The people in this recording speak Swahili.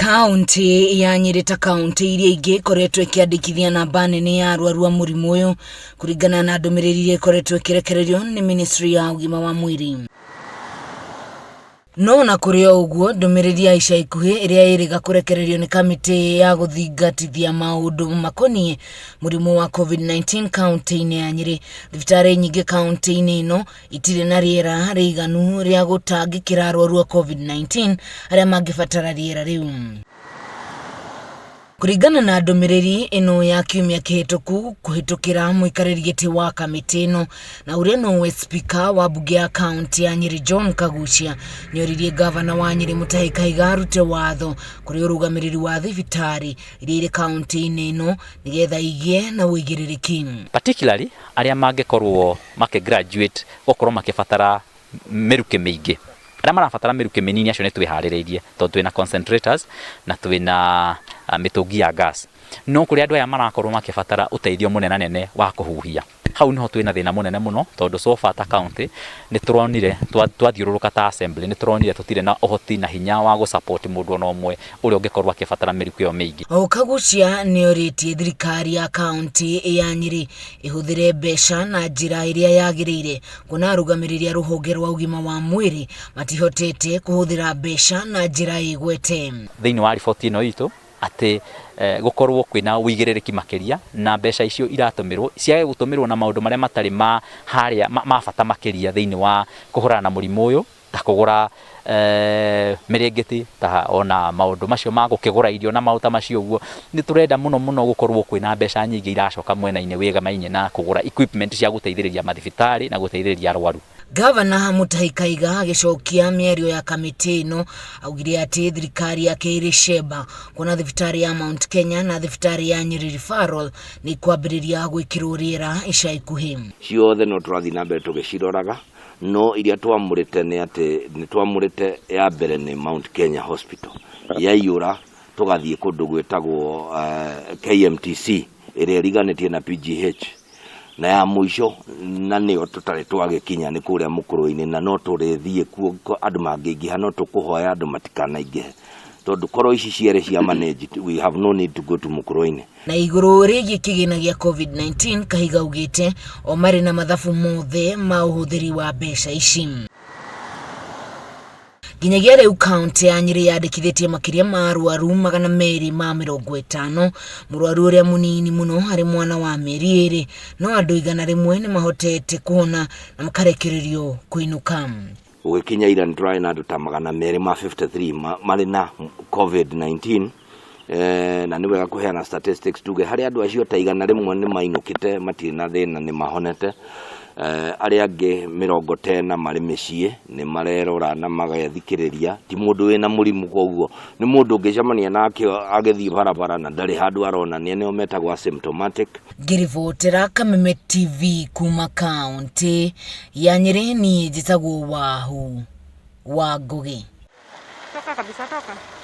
Kaunti ya Nyeri ta kaunti iria ingi ikoretwo ikiandikithia namba nene ya arwaru a murimu uyu kuringana na ndumiriri iria ikoretwo ikirekererio ni ministry ya ugima wa mwiri. No na kuri uguo ndumiriri ya ica ikuhi iria iriga kurekererio ni kamiti ya guthingatithia maundu makonie murimu wa Covid-19 kaunti-ini ya Nyeri. Thibitari nyingi kaunti-ini ino itire na riera riganu ria gutangikira arwaru a Covid-19 aria mangibatara riera riu. Kuringana na ndumiriri ino ya kiumia kihituku kuhitukira muikariri giti wa kamiti ino na uria nowe speaker wa bunge ya kaunti ya Nyeri John Kagucia nioririe gavana wa Nyeri Mutahi arute watho kuri urugamiriri wa thibitari iria iri kaunti-ini ino nigetha igie na uigiririki, particularly aria mangikorwo graduate gokorwo makibatara miruke mingi aria marabatara miruke minini acio ni twiharireirie tondu twina concentrators na twina mitungi ya gas. No kuri andu aya marakorwo makibatara uteithio munene wa kuhuhia, hau niho twina thina munene muno tondu so far ta county ni turonire twathiururuka ta assembly ni turonire tutire na uhoti na hinya wa gu support mundu ona umwe uri ungikorwo akibatara miruko yo mingi. Kagucia ni oritie thirikari ya county ya Nyeri ihuthire besha na njira iria yagirire kuna arugamiriri a ruhonge rwa ugima wa mwiri matihotete kuhuthira besha na njira igwete. Thiini wa riboti ino itu ati gukorwo kwina uigiririki makiria na besha icio iratumirwo ciage gutumirwo na maundu maria matari ma haria mabata makiria thiini wa kuhurana na murimu uyu ta kugura mirengeti ta ona maundu macio ma gukigura irio na mauta macio uguo ni turenda muno gukorwo kwina besha nyingi iracoka mwena-ini wigamaine na kugura equipment cia guteithiriria mathibitari na guteithiriria arwaru. Gavana Mutahi agicokia miario ya kamiti ino augire ati thirikari yake iri sheba kuna thibitari ya Mount Kenya na thibitari ya Nyeri referral ni kwambiriria gwikirwo riera ica ikuhi. Ciothe no turathi na mbere tugiciroraga, no iria twamurite ni ati ni twamurite ya mbere ni Mount Kenya Hospital yaiyura tugathie kundu gwetagwo KMTC iria riganitie na PGH na ya muico na nio tutari twagikinya ni kuria mukuru-ini na no turithie kuo andu mangiingiha no tukuhoya andu matikanaingihe tondu koro ici ciere cia manage we have no need to go to mukuru-ini. Na iguru rigi kigina gia Covid-19 Kahiga ugite o mari na mathabu mothe ma uhuthiri wa besha ici. Ginyagia riu kaunti ya Nyeri yandikithitie makiria ma arwaru 250, murwaru uria munini muno hari mwana wa mieri iri, no andu igana rimwe ni mahotete kuona na makarekererio kuinuka. Ugikinya ira ndrai na andu ta 253 mari na Covid-19 na niwe gakuheana statistics tuge hari andu acio ta igana rimwe ni mainukite matiri na thina ni mahonete. Aria angi mirongo 10 mari micii ni marerora na magathikiriria ti mundu wina murimu koguo ni mundu ungicamania nake agithii barabara na ndari handu arona ni eneo metagwo asymptomatic. Girivotera Kameme TV kuma kaunti ya Nyeri ni jitagwo wahu wa Ngugi. Toka kabisa toka.